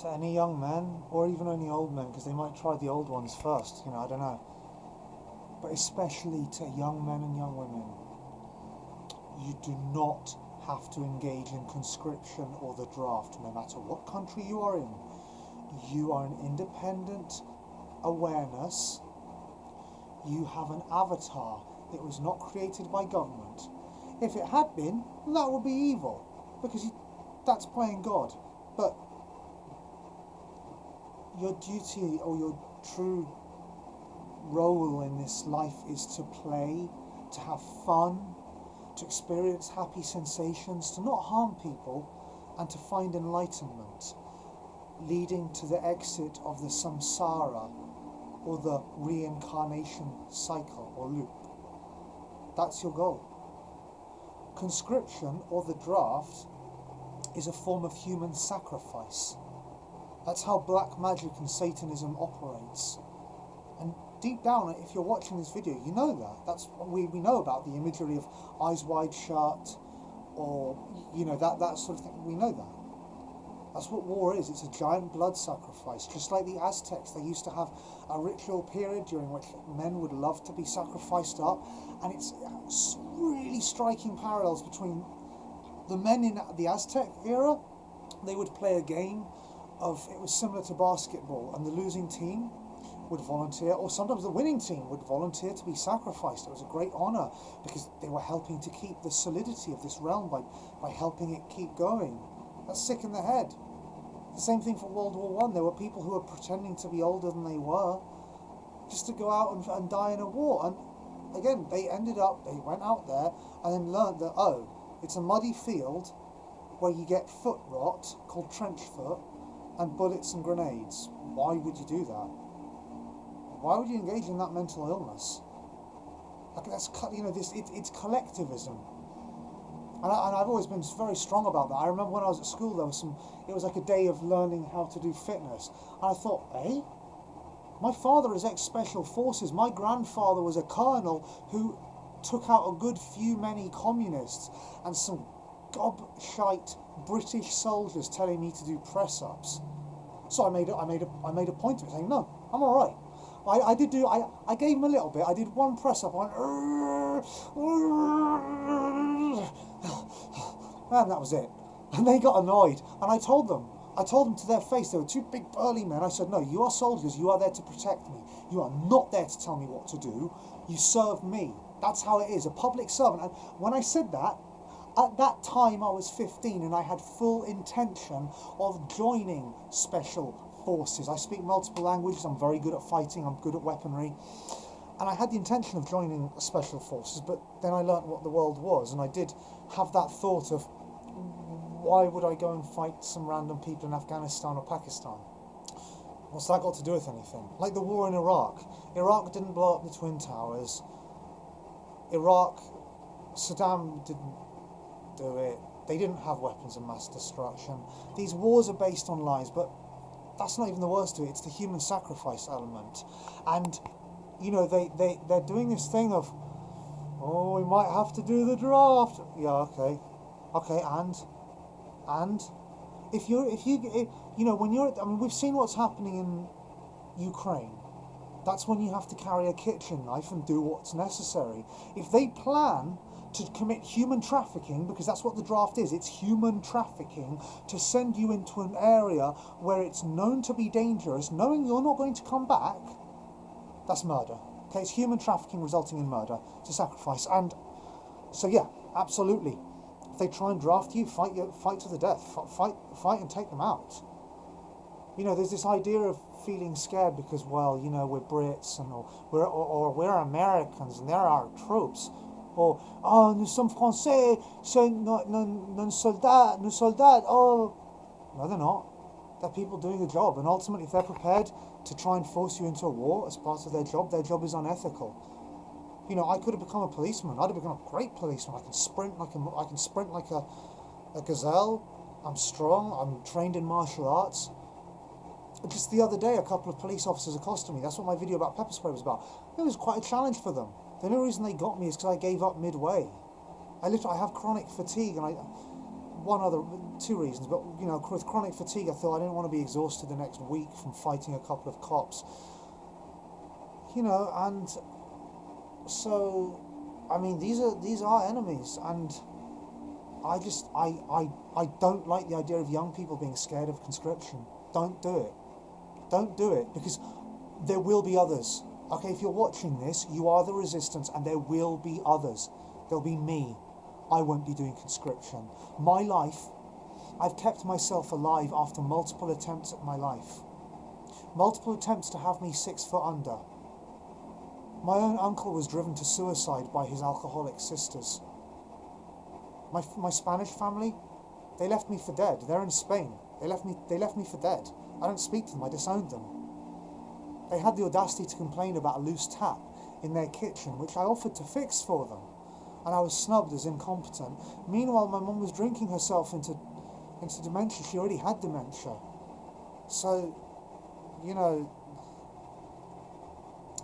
to any young men, or even only old men, because they might try the old ones first, I don't know. But especially to young men and young women, you do not have to engage in conscription or the draft, no matter what country you are in. You are an independent awareness. You have an avatar. It was not created by government. If it had been, that would be evil, because that's playing God. But your duty or your true role in this life is to play, to have fun, to experience happy sensations, to not harm people, and to find enlightenment, leading to the exit of the samsara, or the reincarnation cycle or loop. That's your goal. Conscription, or the draft, is a form of human sacrifice. That's how black magic and Satanism operates. And deep down, if you're watching this video, you know that. That's we know about the imagery of eyes wide shut, or that sort of thing. We know that. That's what war is. It's a giant blood sacrifice. Just like the Aztecs, they used to have a ritual period during which men would love to be sacrificed up, and it's really striking parallels between the men in the Aztec era. They would play a game it was similar to basketball, and the losing team would volunteer, or sometimes the winning team would volunteer to be sacrificed. It was a great honor because they were helping to keep the solidity of this realm by helping it keep going. That's sick in the head. The same thing for World War I. There were people who were pretending to be older than they were just to go out and die in a war. And again, they went out there and then learned that, it's a muddy field where you get foot rot, called trench foot, and bullets and grenades. Why would you do that? Why would you engage in that mental illness? Like that's, it's collectivism. And I've always been very strong about that. I remember when I was at school, it was like a day of learning how to do fitness. And I thought, my father is ex-special forces. My grandfather was a colonel who took out a good few many communists and some gobshite British soldiers telling me to do press-ups. So I made a point of it, saying, no, I'm all right. I gave him a little bit. I did one press-up. I went, and that was it. And they got annoyed. And I told them to their face, they were two big burly men. I said, no, you are soldiers. You are there to protect me. You are not there to tell me what to do. You serve me. That's how it is, a public servant. And when I said that, at that time I was 15 and I had full intention of joining special forces. I speak multiple languages. I'm very good at fighting. I'm good at weaponry. And I had the intention of joining special forces, but then I learnt what the world was, and I did have that thought of, why would I go and fight some random people in Afghanistan or Pakistan? What's that got to do with anything? Like the war in Iraq. Iraq didn't blow up the Twin Towers. Saddam didn't do it. They didn't have weapons of mass destruction. These wars are based on lies, but that's not even the worst of it. It's the human sacrifice element. And they're doing this thing of, we might have to do the draft. Yeah, okay, and we've seen what's happening in Ukraine. That's when you have to carry a kitchen knife and do what's necessary. If they plan to commit human trafficking, because that's what the draft is, it's human trafficking, to send you into an area where it's known to be dangerous, knowing you're not going to come back, that's murder. Okay, it's human trafficking resulting in murder. It's a sacrifice. And so yeah, absolutely. If they try and draft you, fight to the death. Fight and take them out. There's this idea of feeling scared because, we're Brits and we're Americans and they're our troops. Or, nous sommes français, c'est nos soldats. Oh, no, they're not. They're people doing the job, and ultimately, if they're prepared to try and force you into a war as part of their job is unethical. I could have become a policeman. I'd have become a great policeman. I can sprint like a gazelle. I'm strong. I'm trained in martial arts. Just the other day, a couple of police officers accosted me. That's what my video about pepper spray was about. It was quite a challenge for them. The only reason they got me is because I gave up midway. I have chronic fatigue, and two reasons, but you know, with chronic fatigue, I thought I didn't want to be exhausted the next week from fighting a couple of cops. You know, and so, I mean, these are enemies, and I don't like the idea of young people being scared of conscription. Don't do it. Don't do it, because there will be others. Okay, if you're watching this, you are the resistance, and there will be others. There'll be me. I won't be doing conscription. My life, I've kept myself alive after multiple attempts at my life. Multiple attempts to have me 6 foot under. My own uncle was driven to suicide by his alcoholic sisters. My Spanish family, they left me for dead. They're in Spain. They left me for dead. I don't speak to them. I disowned them. They had the audacity to complain about a loose tap in their kitchen, which I offered to fix for them, and I was snubbed as incompetent. Meanwhile, my mum was drinking herself into dementia. She already had dementia. So, you know,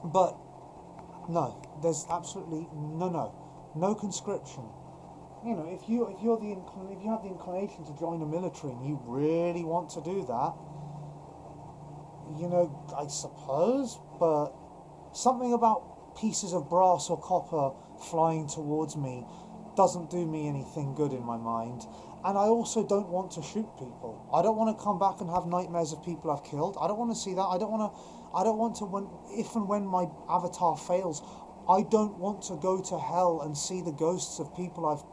but no, there's absolutely no conscription. You know, if you have the inclination to join the military and you really want to do that, you know, I suppose, but something about pieces of brass or copper flying towards me doesn't do me anything good in my mind. And I also don't want to shoot people. I don't want to come back and have nightmares of people I've killed. I don't want to see that. I don't want to, if and when my avatar fails, I don't want to go to hell and see the ghosts of people I've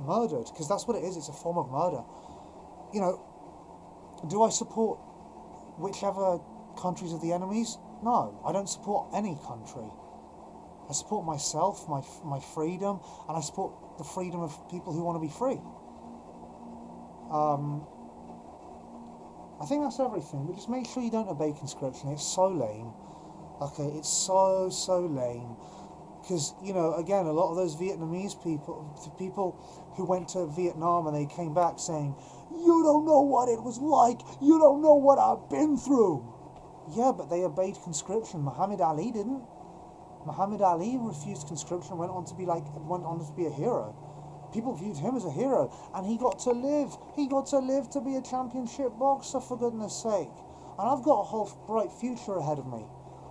murdered, because that's what it is. It's a form of murder. You know, do I support whichever countries are the enemies? No, I don't support any country. I support myself, my freedom, and I support the freedom of people who want to be free. I think that's everything, but just make sure you don't obey conscription. It's so lame. Okay, it's so lame. Because, you know, again, a lot of those Vietnamese people who went to Vietnam and they came back saying, "You don't know what it was like, you don't know what I've been through." Yeah, but they obeyed conscription. Muhammad Ali didn't. Muhammad Ali refused conscription, went on to be a hero. People viewed him as a hero, and he got to live. He got to live to be a championship boxer, for goodness sake. And I've got a whole bright future ahead of me.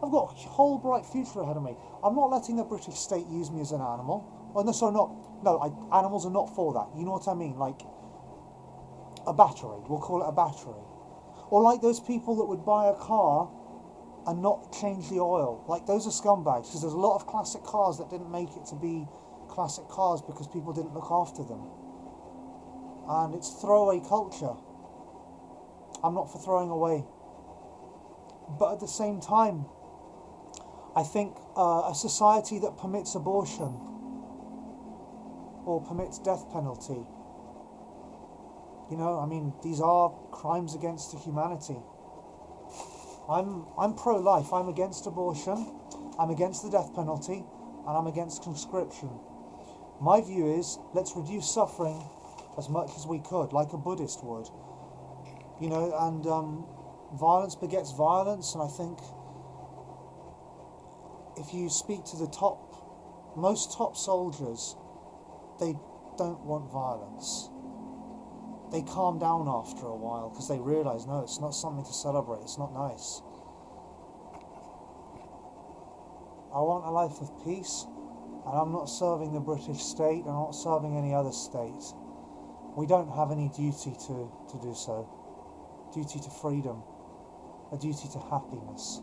I've got a whole bright future ahead of me. I'm not letting the British state use me as an animal. Oh, no, sorry, animals are not for that. You know what I mean? Like a battery. We'll call it a battery. Or like those people that would buy a car and not change the oil. Like, those are scumbags, because there's a lot of classic cars that didn't make it to be classic cars because people didn't look after them. And it's throwaway culture. I'm not for throwing away. But at the same time, I think a society that permits abortion or permits death penalty, you know, I mean, these are crimes against humanity. I'm pro-life. I'm against abortion. I'm against the death penalty, and I'm against conscription. My view is, let's reduce suffering as much as we could, like a Buddhist would. You know, and violence begets violence, and I think if you speak to most top soldiers, they don't want violence. They calm down after a while because they realise, no, it's not something to celebrate, it's not nice. I want a life of peace, and I'm not serving the British state, I'm not serving any other state. We don't have any duty to do so. Duty to freedom, a duty to happiness.